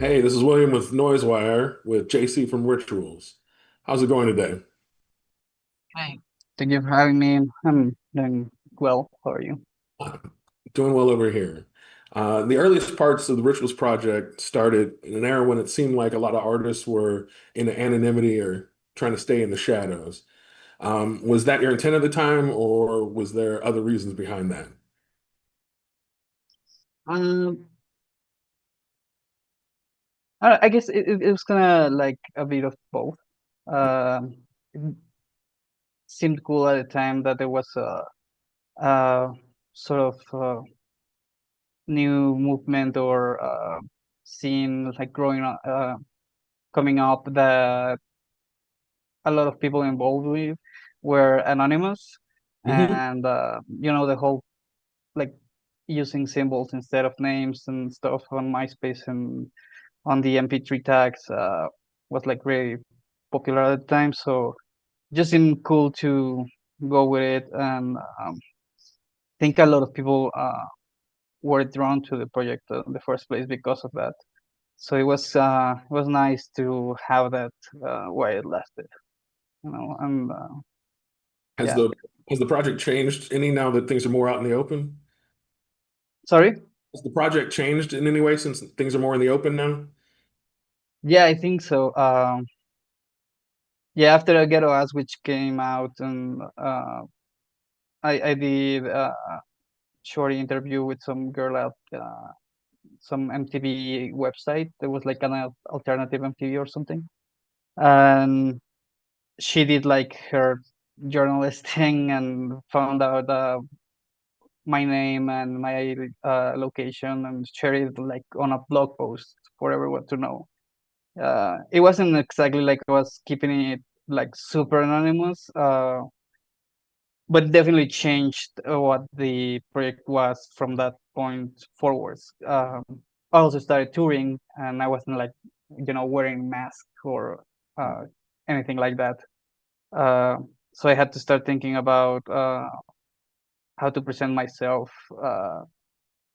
Hey, this is William with Noisewire with JC from Ritualz. How's it going today? Hi. Thank you for having me. I'm doing well. How are you? Uh, Doing well over here. The earliest parts of the Rituals project started in an era when it seemed like a lot of artists were in anonymity or trying to stay in the shadows. Was that your intent at the time, or was there other reasons behind that? Um, I guess it was kind of like a bit of both. It seemed cool at the time that there was a sort of new movement or scene like coming up that a lot of people involved with were anonymous, Hmm. and the whole like using symbols instead of names and stuff on MySpace and on the MP3 tags was like really popular at the time. So just seemed cool to go with it, and think a lot of people were drawn to the project in the first place because of that. So it was nice to have that while it lasted, and Has yeah. the project changed any now that things are more out in the open? Sorry. Has the project changed in any way since things are more in the open now? Yeah, I think so. Yeah, after a Ghetto Ass, which came out, and I did a short interview with some girl at some MTV website. There was like an alternative MTV or something, and she did like her journalist thing and found out my name and my location and shared it like on a blog post for everyone to know. It wasn't exactly like I was keeping it like super anonymous, but definitely changed what the project was from that point forwards. I also started touring, and I wasn't like wearing mask or uh, anything like that. Uh, so I had to start thinking about how to present myself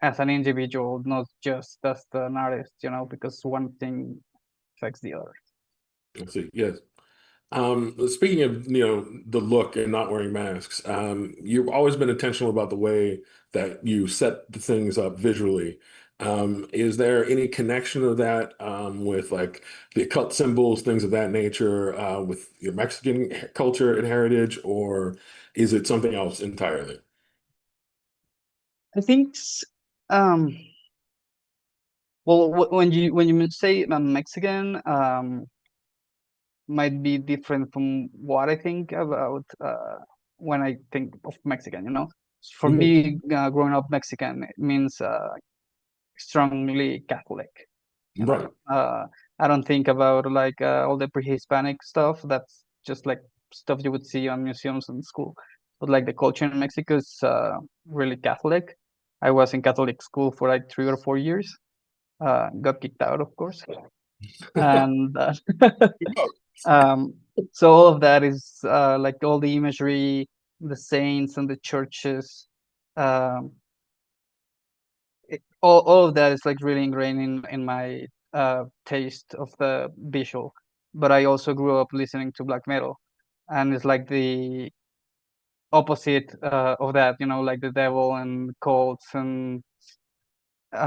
as an individual, not just as an artist. Because one thing affects the other. Let's see. Yes. Speaking of, the look and not wearing masks, you've always been intentional about the way that you set the things up visually. Is there any connection of that with like the occult symbols, things of that nature, with your Mexican culture and heritage, or is it something else entirely? I think. Um, well, when you say I'm Mexican, might be different from what I think about when I think of Mexican. For Mhm. me, growing up Mexican, it means strongly Catholic. You know, Right. uh, I don't think about like all the pre-Hispanic stuff. That's just like stuff you would see on museums and school. But like the culture in Mexico is really Catholic. I was in Catholic school for like 3 or 4 years. Got kicked out, of course, and um, so all of that is like all the imagery, the saints and the churches. Um, all of that is like really ingrained in my taste of the visual. But I also grew up listening to black metal, and it's like the opposite of that. Like the devil and cults and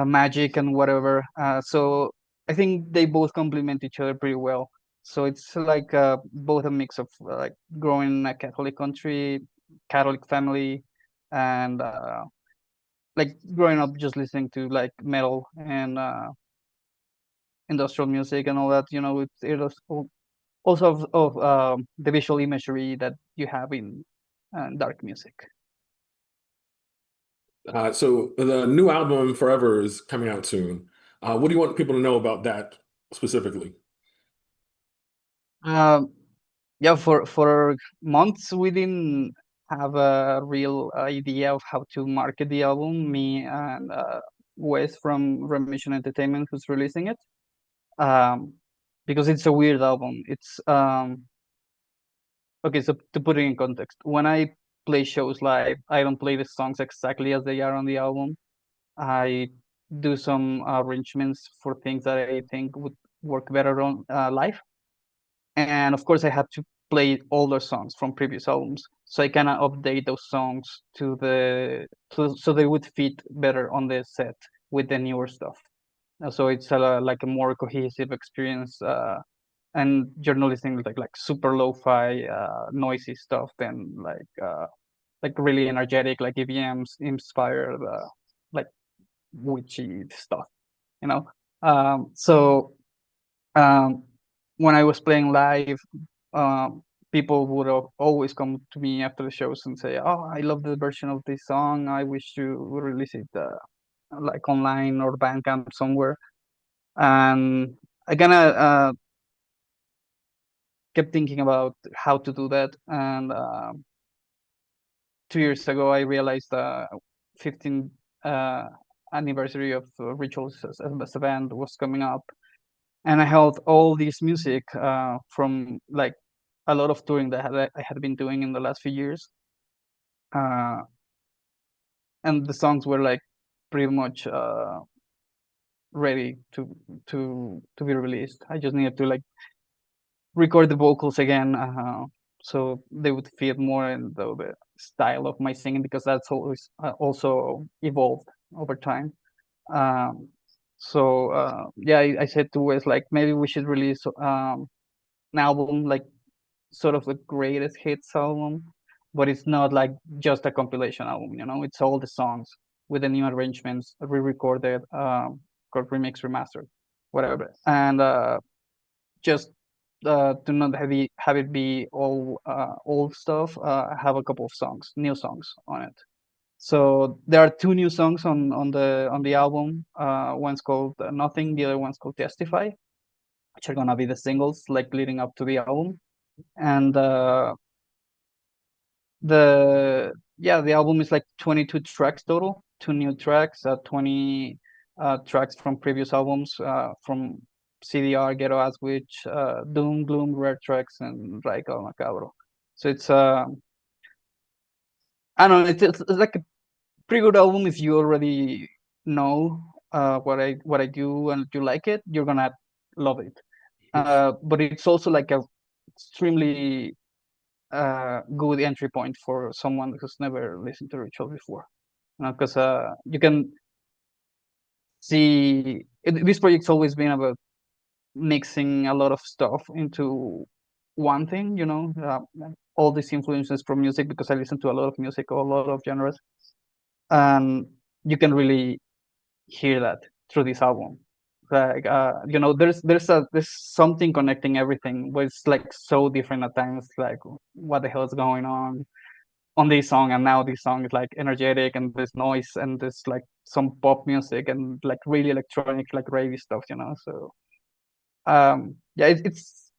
magic and whatever. So I think they both complement each other pretty well. So it's like both a mix of like growing in a Catholic country, Catholic family, and like growing up just listening to like metal and industrial music and all that. It was also of the visual imagery that you have in dark music. So the new album Forever is coming out soon. What do you want people to know about that specifically? Um, yeah, for months we didn't have a real idea of how to market the album. Me and Wes from Remission Entertainment, who's releasing it, um, because it's a weird album. It's okay. So to put it in context, when I play shows live, I don't play the songs exactly as they are on the album. I do some arrangements for things that I think would work better on live. And of course, I had to play older songs from previous albums, so I kind of update those songs so they would fit better on the set with the newer stuff. So it's like a more cohesive experience. And you're not listening to like super lo-fi, noisy stuff, than like really energetic, like EVMs inspired, like witchy stuff, you know. So um, when I was playing live, people would always come to me after the shows and say, "Oh, I love the version of this song. I wish you would release it like online or Bandcamp somewhere." And I kind of kept thinking about how to do that. And 2 years ago, I realized the 15th anniversary of Ritualz as a band was coming up, and I held all this music from like a lot of touring that I had been doing in the last few years, uh, and the songs were like pretty much ready to be released. I just needed to like record the vocals again, so they would fit more in the style of my singing, because that's always also evolved over time. Um, so yeah, I said to Wes, like, maybe we should release an album, like sort of a greatest hits album, but it's not like just a compilation album. It's all the songs with the new arrangements, re-recorded, got remix, remastered, whatever. And just to not have it be all old stuff, I have a couple of new songs on it. So there are two new songs on the album. One's called Nothing, the other one's called Testify, which are gonna be the singles like leading up to the album. And the album is like 22 tracks total, two new tracks, 20 tracks from previous albums, from CDR, Ghetto As Witch, Doom, Gloom, Rare Tracks, and Radical Macabro. So it's I don't know, it's like a pretty good album. If you already know what I do and you like it, you're gonna love it. But it's also like a extremely good entry point for someone who's never listened to Ritual before. Because you can see this project's always been about mixing a lot of stuff into one thing. All these influences from music, because I listen to a lot of music, a lot of genres, and you can really hear that through this album. Like there's something connecting everything, but it's like so different at times. Like, what the hell is going on this song? And now this song is like energetic, and there's noise, and there's like some pop music, and like really electronic, like ravey stuff. So yeah,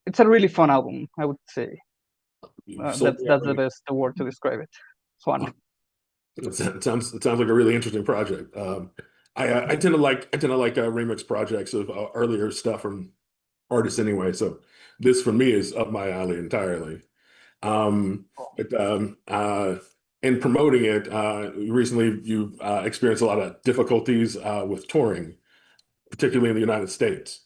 it's a really fun album, I would say. You sold That's me that's the already. best word to describe it. Fun. It sounds like a really interesting project. I tend to like remix projects of earlier stuff from artists anyway. So this for me is up my alley entirely. Um, but in promoting it, recently you've experienced a lot of difficulties with touring, particularly in the United States.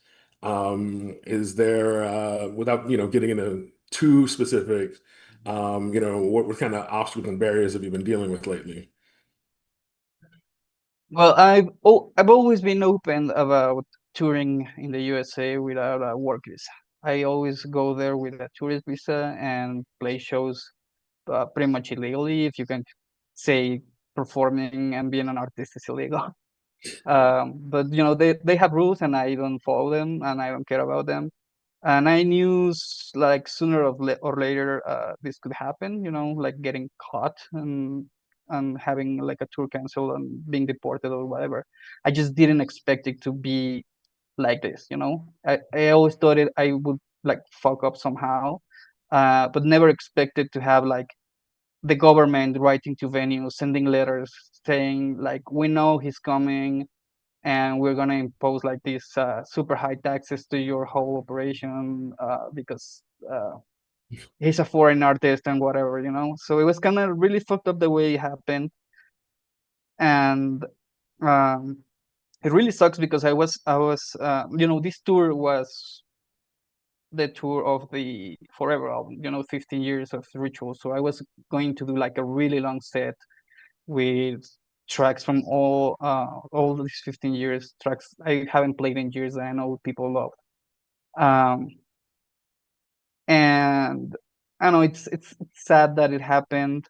Is there, without getting into too specific, what kind of obstacles and barriers have you been dealing with lately? Well, I've always been open about touring in the USA without a work visa. I always go there with a tourist visa and play shows pretty much illegally. If you can say performing and being an artist is illegal. But they have rules, and I don't follow them, and I don't care about them. And I knew like sooner or later this could happen. Like getting caught and having like a tour cancel and being deported or whatever. I just didn't expect it to be like this. I always thought I would like fuck up somehow, but never expected to have like the government writing to venues, sending letters saying like, we know he's coming, and we're gonna impose like these super high taxes to your whole operation, because he's a foreign artist and whatever. So it was kind of really fucked up the way it happened. And um, it really sucks because I was this tour was the tour of the Forever album, 15 years of Ritual. So I was going to do like a really long set with tracks from all these 15 years, tracks I haven't played in years that I know people love. Um, and I know it's sad that it happened,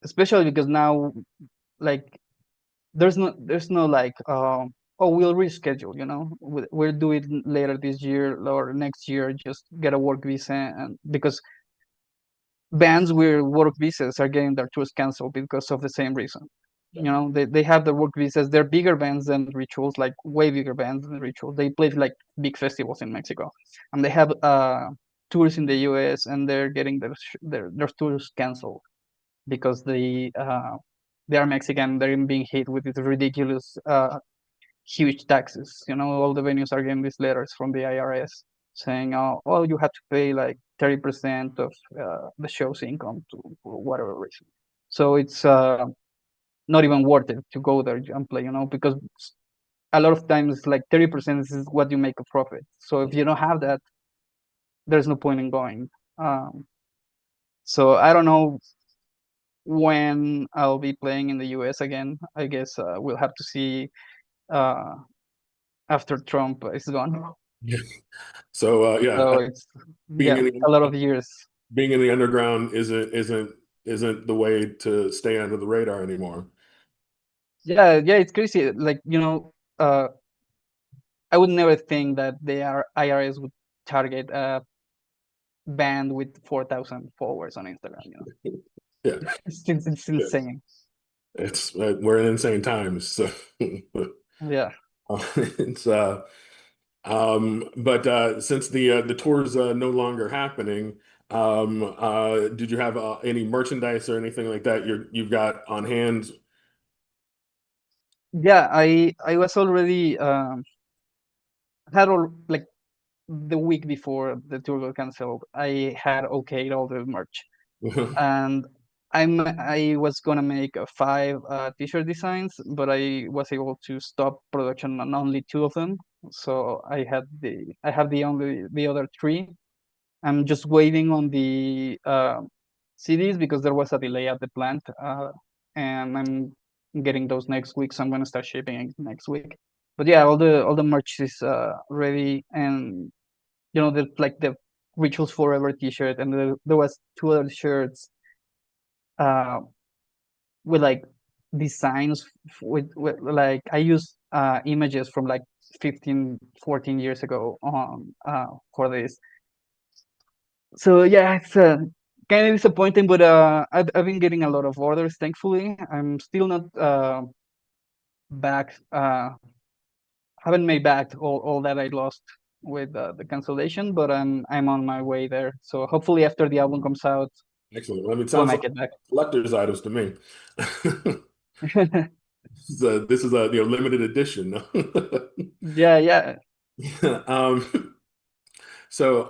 especially because now, like, there's no like, oh, we'll reschedule, we'll do it later this year or next year, just get a work visa. And because bands with work visas are getting their tours canceled because of the same reason. They have the work visas. They're bigger bands than Rituals, like way bigger bands than Rituals. They play like big festivals in Mexico, and they have tours in the US, and they're getting their tours canceled because they are Mexican. They're being hit with these ridiculous huge taxes. All the venues are getting these letters from the IRS saying, "Oh, you have to pay like 30% of the show's income to for whatever reason." So it's not even worth it to go there and play, because a lot of times like 30% is what you make a profit. So if you don't have that, there's no point in going. Um, so I don't know when I'll be playing in the US again. I guess we'll have to see uh, after Trump is gone. Yeah. So yeah, So it's, being yeah, in a the lot of years. being in the underground isn't the way to stay under the radar anymore. Yeah, yeah, it's crazy. Like, I would never think that IRS would target a band with 4,000 followers on Instagram. Yeah, It's yes. insane. It's we're in insane times. So Yeah. it's but since the tour's no longer happening, did you have any merchandise or anything like that you've got on hand? Yeah, I was already had all like the week before the tour got canceled. I had okayed all the merch, and I was gonna make five t-shirt designs, but I was able to stop production on only two of them. So I have the other three. I'm just waiting on the CDs because there was a delay at the plant, and I'm getting those next week. So I'm gonna start shipping it next week. But yeah, all the merch is ready, and the like the Rituals Forever T-shirt, and there was two other shirts uh, with like designs with like I used images from like 15, 14 years ago on for this. So yeah, it's kind of disappointing, but I've been getting a lot of orders, thankfully. I'm still not back, haven't made back all that I lost with the cancellation, but I'm on my way there. So hopefully after the album comes out, Excellent. I mean, it we'll sounds like make it back. collector's items to me. This is a limited edition. Yeah, yeah. Um, so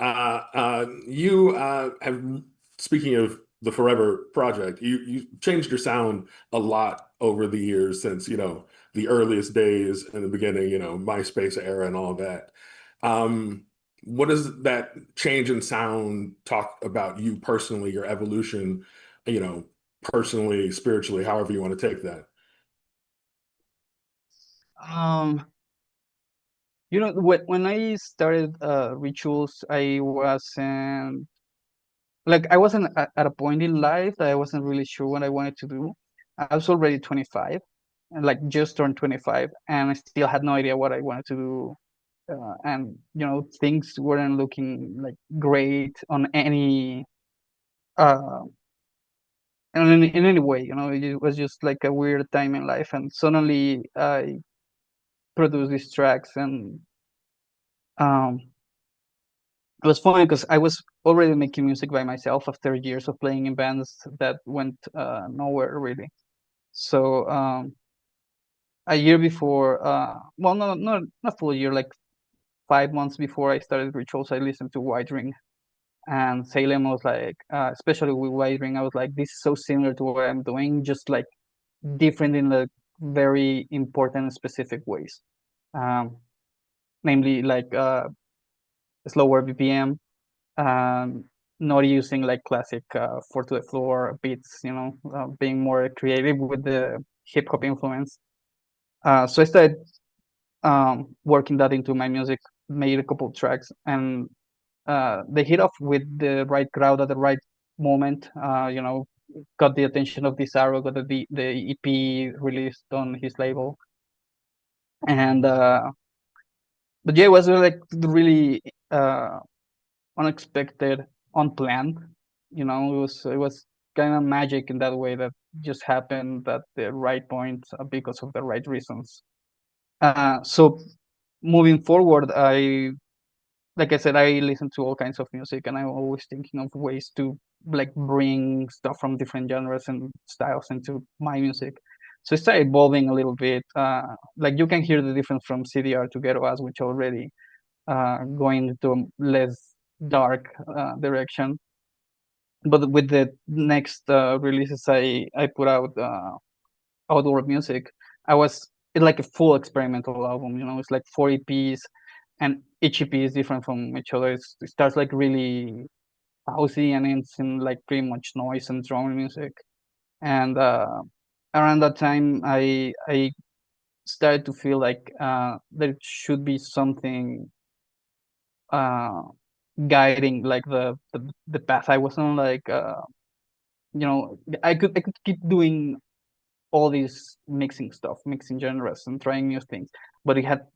you have speaking of the Forever project, you changed your sound a lot over the years since the earliest days in the beginning, MySpace era and all that. Um, what does that change in sound talk about you personally, your evolution, you know, personally, spiritually, however you want to take that? Um, when I started Rituals, I wasn't at a point in life that I wasn't really sure what I wanted to do. I was already 25, and like just turned 25, and I still had no idea what I wanted to do. And things weren't looking like great on any uh in any way. It was just like a weird time in life, and suddenly I produced these tracks, and um it was funny because I was already making music by myself after years of playing in bands that went nowhere really. So a year before, well, no, not full year, like 5 months before I started Rituals, I listened to White Ring and Salem. Was like, especially with White Ring, I was like, this is so similar to what I'm doing, just like different in the very important and specific ways, um, namely like slower BPM, um, not using like classic four to the floor beats, being more creative with the hip hop influence. So I started working that into my music, made a couple tracks, and they hit off with the right crowd at the right moment. Got the attention of this Arrow, got the EP released on his label, and but yeah, it was like really unexpected, unplanned. It was kind of magic in that way, that just happened at the right point because of the right reasons. So moving forward, like I said, I listen to all kinds of music, and I'm always thinking of ways to like bring stuff from different genres and styles into my music. So it started evolving a little bit. Like you can hear the difference from CDR to Ghetto Ass, which already going into a less dark direction. But with the next releases I put out, outdoor music, I was it's like a full experimental album. It's like 40 EPs, and each EP is different from each other. It starts like really housey, and it's in like pretty much noise and drum music. And around that time, I started to feel like there should be something uh, guiding like the path I was on. Like I could keep doing all these mixing stuff, mixing genres and trying new things, but it had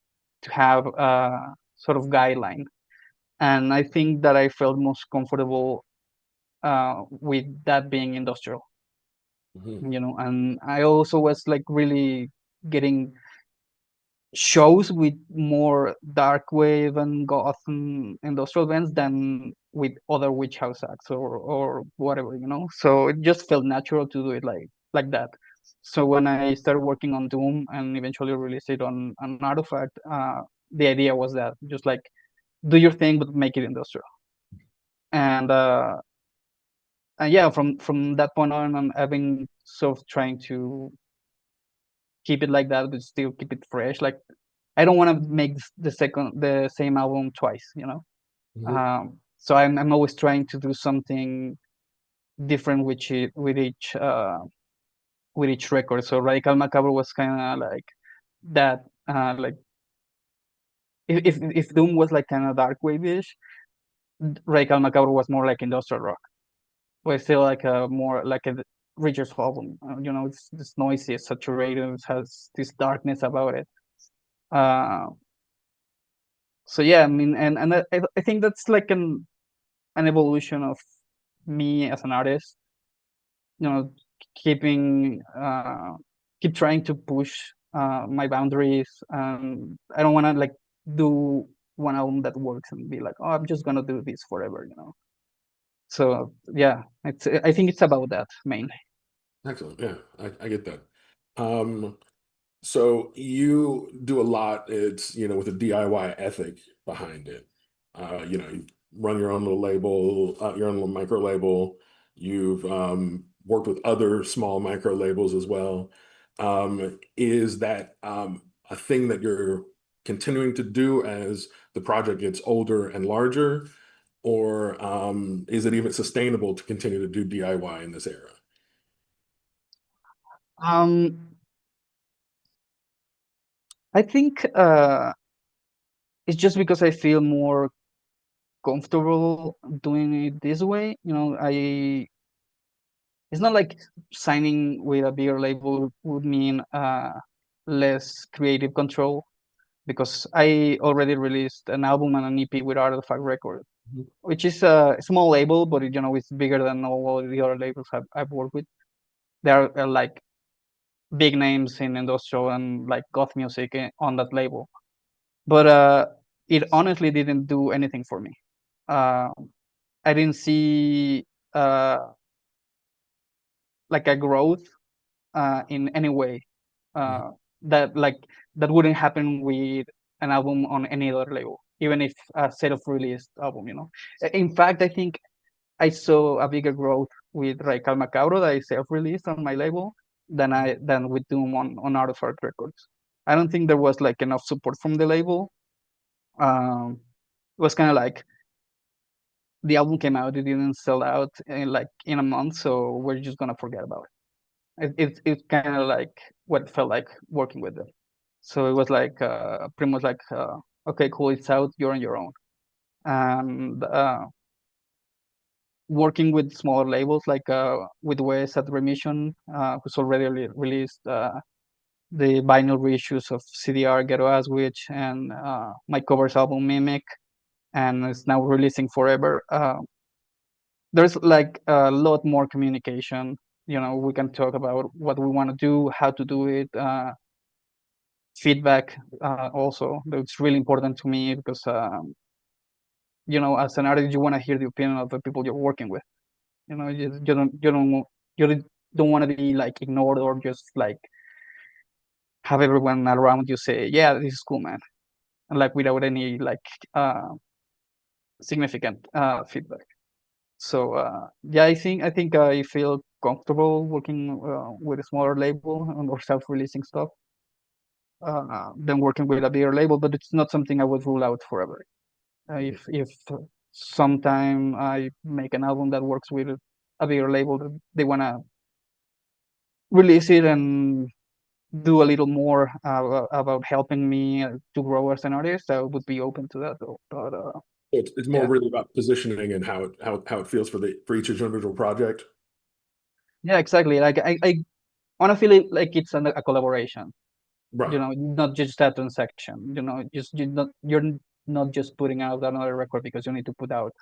to have a sort of guideline. And I think that I felt most comfortable with that being industrial, Hmm. and I also was like really getting shows with more dark wave and goth and industrial bands than with other witch house acts or whatever. So it just felt natural to do it like that. So when I started working on Doom and eventually released it on an Artifact, the idea was that just like do your thing but make it industrial. And yeah, from that point on, I've been sort of trying to keep it like that, but still keep it fresh. Like I don't want to make the same album twice. Hmm. So I'm always trying to do something different with each record. So Radical Macabre was kind of like that. Like if Doom was like kind of dark wave-ish, Radical Macabre was more like industrial rock. But still like a more like a Richard's album. It's noisy, it's saturated, it has this darkness about it. Uh, so yeah, I mean, and I think that's like an evolution of me as an artist. You know, keeping keep trying to push my boundaries. I don't want to like do one album that works and be like, oh, I'm just gonna do this forever. So yeah, I think it's about that mainly. Excellent. Yeah, I get that. Um, So you do a lot, it's, with a DIY ethic behind it. You run your own little label, your own little micro label. You've worked with other small micro labels as well. Is that a thing that you're continuing to do as the project gets older and larger? Or is it even sustainable to continue to do DIY in this era? Um, I think it's just because I feel more comfortable doing it this way. It's not like signing with a bigger label would mean less creative control, because I already released an album and an EP with Artifact Records, Mhm. which is a small label, but it's bigger than all the other labels I've worked with. There are like big names in industrial and like goth music on that label, but it honestly didn't do anything for me. Uh, I didn't see uh, like a growth in any way uh, that like that wouldn't happen with an album on any other label, even if a set of released album. In fact, I think I saw a bigger growth with Radical Macabro that I self-released on my label than with Doom on Artifact Records. I don't think there was like enough support from the label. It was kind of like the album came out, it didn't sell out in a month, so we're just gonna forget about it. It's kind of like what it felt like working with them. So it was like pretty much like okay, cool, it's out, you're on your own. And working with smaller labels like with Wes at Remission, who's already released the vinyl reissues of CDR Ghetto Aswitch and my covers album Mimic, and is now releasing Forever. There's like a lot more communication. We can talk about what we want to do, how to do it, feedback also. It's really important to me because as an artist, you want to hear the opinion of the people you're working with. You don't want to be like ignored or just like have everyone around you say, yeah, this is cool, man, and like without any like uh significant feedback. So yeah, I think I feel comfortable working with a smaller label or self-releasing stuff than working with a bigger label, but it's not something I would rule out forever. If sometime I make an album that works with a bigger label that they want to release it and do a little more about helping me to grow as an artist, I would be open to that though. But It's more yeah, really about positioning and how it feels for each individual project. yeah, exactly. Like I want to feel it like it's a collaboration. Right. Not just that transaction. You're not just putting out another record because you need to put out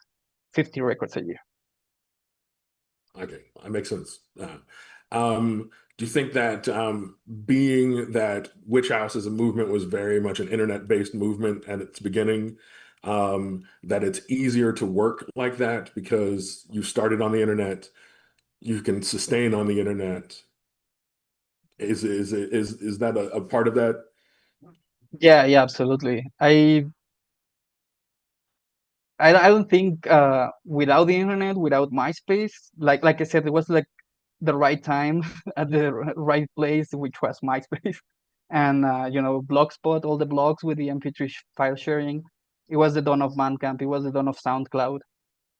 50 records a year. Okay, that makes sense. Do you think that being that Witch House as a movement was very much an internet-based movement at its beginning, that it's easier to work like that because you started on the internet, you can sustain on the internet? Is that a part of that? Yeah, yeah, absolutely. I don't think without the internet, without MySpace, like I said, it was like the right time at the right place, which was MySpace, and Blogspot, all the blogs with the MP3 file sharing. It was the dawn of Bandcamp. It was the dawn of SoundCloud.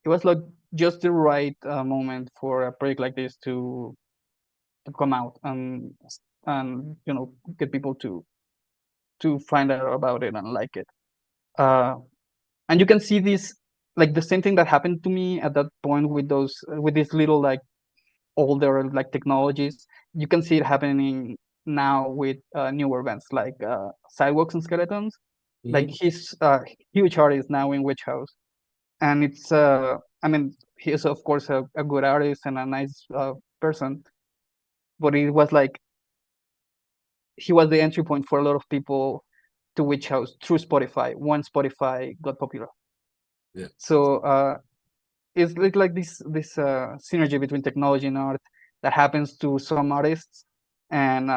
It was like just the right moment for a project like this to come out and get people to find out about it and like it. Uh, and you can see this like the same thing that happened to me at that point with these little like older like technologies. You can see it happening now with newer bands like Sidewalks and Skeletons. Like Mhm. he's a huge artist now in Witch House, and it's I mean he is of course a good artist and a nice person, but it was like he was the entry point for a lot of people to Witch House through Spotify when Spotify got popular. Yeah. So it's like this synergy between technology and art that happens to some artists, and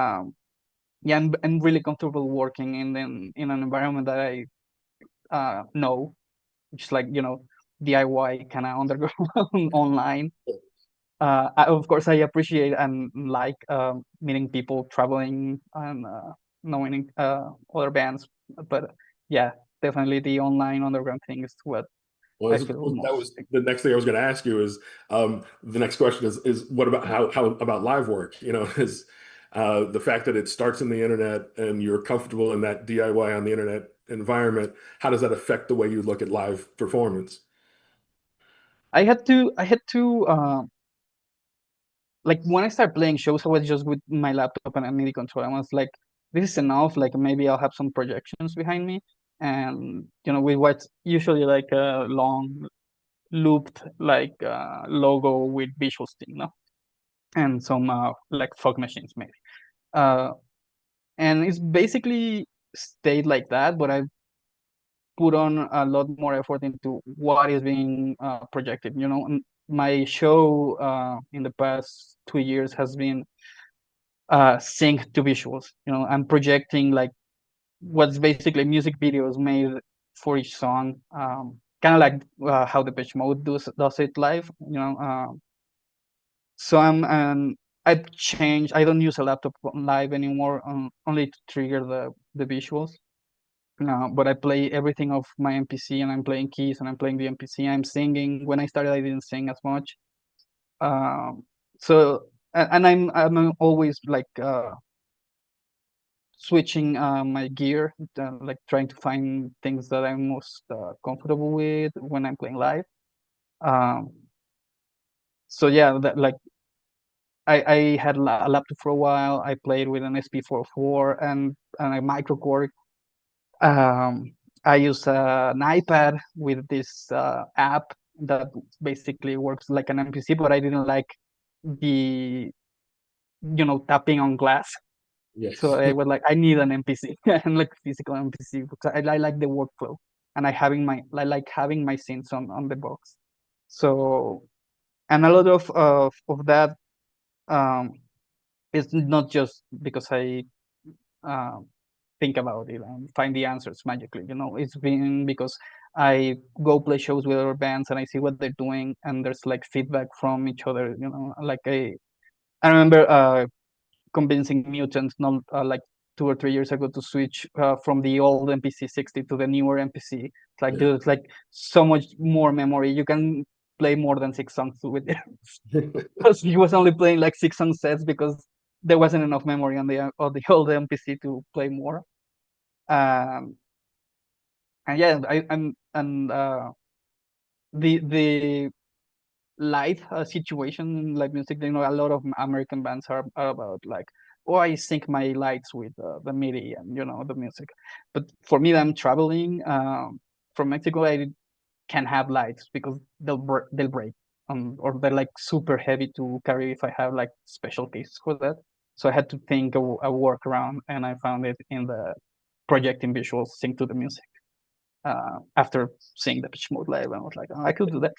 yeah, I'm really comfortable working in an environment that I know, which is like DIY kind of underground online. Of course, I appreciate and like meeting people, traveling, and knowing other bands, but yeah, definitely the online underground thing is what Well, I feel that most. was the next thing I was going to ask you is the next question is what about how about live work? Is the fact that it starts in the internet and you're comfortable in that DIY on the internet environment, how does that affect the way you look at live performance? I had to like when I started playing shows, I was just with my laptop and a MIDI controller. I was like, this is enough. Like maybe I'll have some projections behind me, and with what's usually like a long looped like logo with visuals thing, no, and some like fog machines maybe. Uh, and it's basically stayed like that, but I put on a lot more effort into what is being projected. My show in the past 2 years has been sync to visuals. I'm projecting like what's basically music videos made for each song, kind of like how the pitch mode does it live. So I'm and I've changed. I don't use a laptop live anymore, only to trigger the visuals. But I play everything off my MPC, and I'm playing keys, and I'm playing the MPC. I'm singing. When I started, I didn't sing as much. Um, so and I'm always like switching my gear, like trying to find things that I'm most comfortable with when I'm playing live. Um, so yeah, that like I had a laptop for a while. I played with an SP44 and a microKORG. Um, I use an iPad with this app that basically works like an MPC, but I didn't like the tapping on glass. So Yes. I was like, I need an MPC and like physical MPC because I like the workflow, and I like having my synths on the box. So and a lot of that um, is not just because I uh, think about it and find the answers magically. It's been because I go play shows with other bands and I see what they're doing, and there's like feedback from each other. Like I remember convincing Mutants not like 2 or 3 years ago to switch from the old MPC 60 to the newer MPC. It's like, Yeah. dude, it's like so much more memory. You can play more than 6 songs with it. Because he was only playing like 6 song sets because there wasn't enough memory on the old MPC to play more. Um, and yeah, and the live situation in live music. A lot of American bands are about like, oh, I sync my lights with the MIDI and the music. But for me, I'm traveling from Mexico. I can have lights because they'll break, or they're like super heavy to carry if I have like special cases for that. So I had to think a workaround, and I found it in the projecting visuals sync to the music. After seeing the pitch mode live, I was like, oh, I could do that.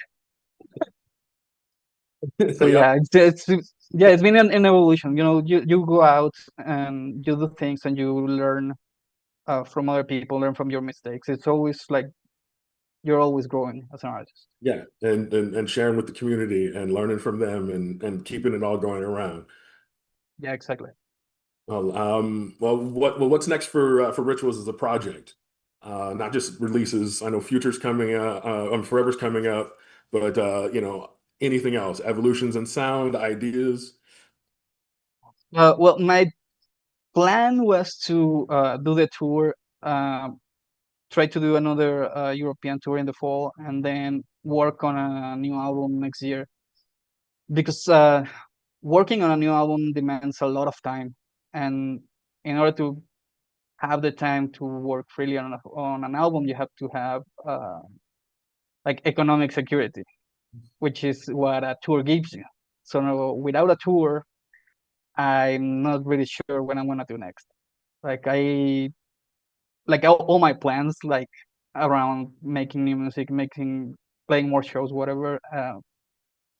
So Yeah. yeah, it's been an evolution. You go out and you do things and you learn from other people, learn from your mistakes. It's always like you're always growing as an artist. Yeah. And sharing with the community and learning from them and keeping it all going around. Yeah, exactly. What's next for Rituals as a project? Not just releases. I know Future's coming up, Forever's coming up, but anything else? Evolutions in sound, ideas. Well, my plan was to do the tour, uh, try to do another European tour in the fall, and then work on a new album next year. Because working on a new album demands a lot of time, and in order to have the time to work freely on an album, you have to have like economic security, which is what a tour gives you. So no, without a tour, I'm not really sure what I'm gonna do next. Like all my plans, like around making new music, playing more shows, whatever.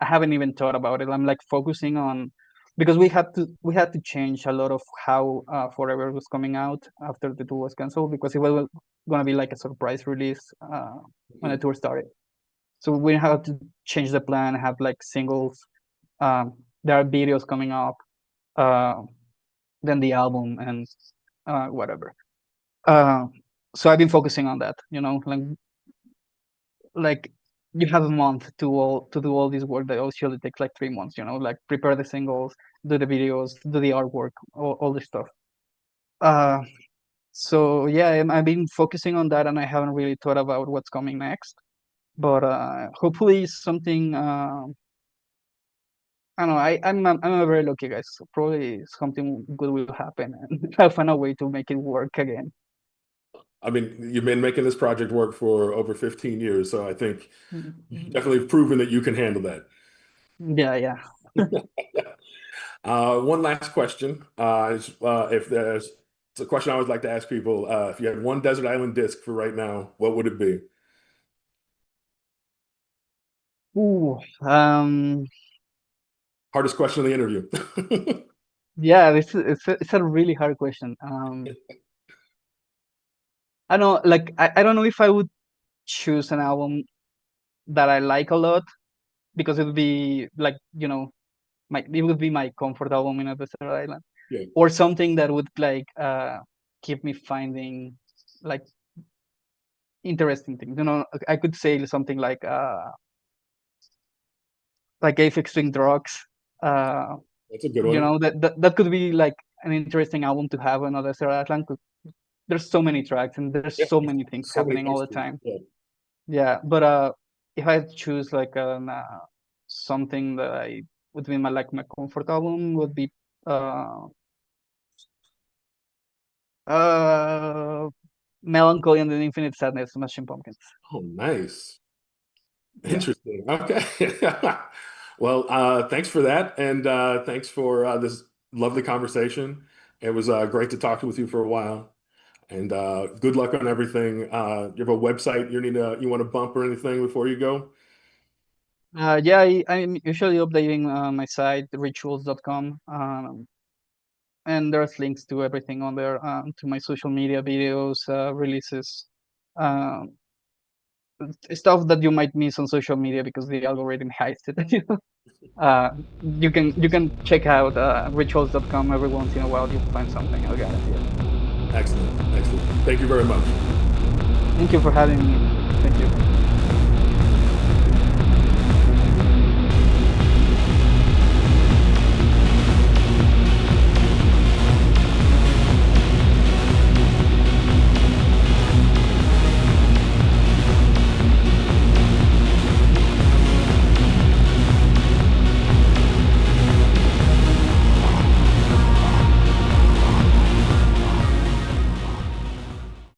I haven't even thought about it. I'm like focusing on, because we had to change a lot of how Forever was coming out after the tour was canceled, because it was gonna be like a surprise release when the tour started. So we have to change the plan, have like singles. There are videos coming up, uh, then the album and whatever. Uh, so I've been focusing on that. Like you have a month to do all this work that usually takes like 3 months. Like prepare the singles, do the videos, do the artwork, all this stuff. Uh, so yeah, I've been focusing on that, and I haven't really thought about what's coming next. But hopefully something. I don't know. I'm a very lucky guy. So probably something good will happen, and I'll find a way to make it work again. I mean, you've been making this project work for over 15 years, so I think you Mhm. definitely have proven that you can handle that. Yeah, yeah. One last question. If there's It's a question I always like to ask people. If you had one desert island disc for right now, what would it be? Ooh, Hardest question of the interview. yeah, it's a really hard question. I don't know, like I don't know if I would choose an album that I like a lot, because it would be like it would be my comfort album in a desert island, Yeah. or something that would like keep me finding like interesting things. I could say something like Aphex Twin Drugs. Uh, That's a good one. that could be like an interesting album to have on a desert island. There's so many tracks and there's Yeah. so many things So many happening all things the to do. time. Yeah. Yeah, but if I choose like something that I would be my comfort album would be uh uh Melancholy and the Infinite Sadness, Smashing Pumpkins. Oh, nice. Yeah. Interesting. Okay. Well, thanks for that. And thanks for this lovely conversation. It was great to talk with you for a while. And good luck on everything. You have a website you want to bump or anything before you go? Yeah, I'm usually updating my site, ritualz.com. And there's links to everything on there, to my social media videos, releases, um, stuff that you might miss on social media because the algorithm hides it. You can check out rituals.com every once in a while. You'll find something. I guarantee it. Excellent. Excellent. Thank you very much. Thank you for having me. Thank you.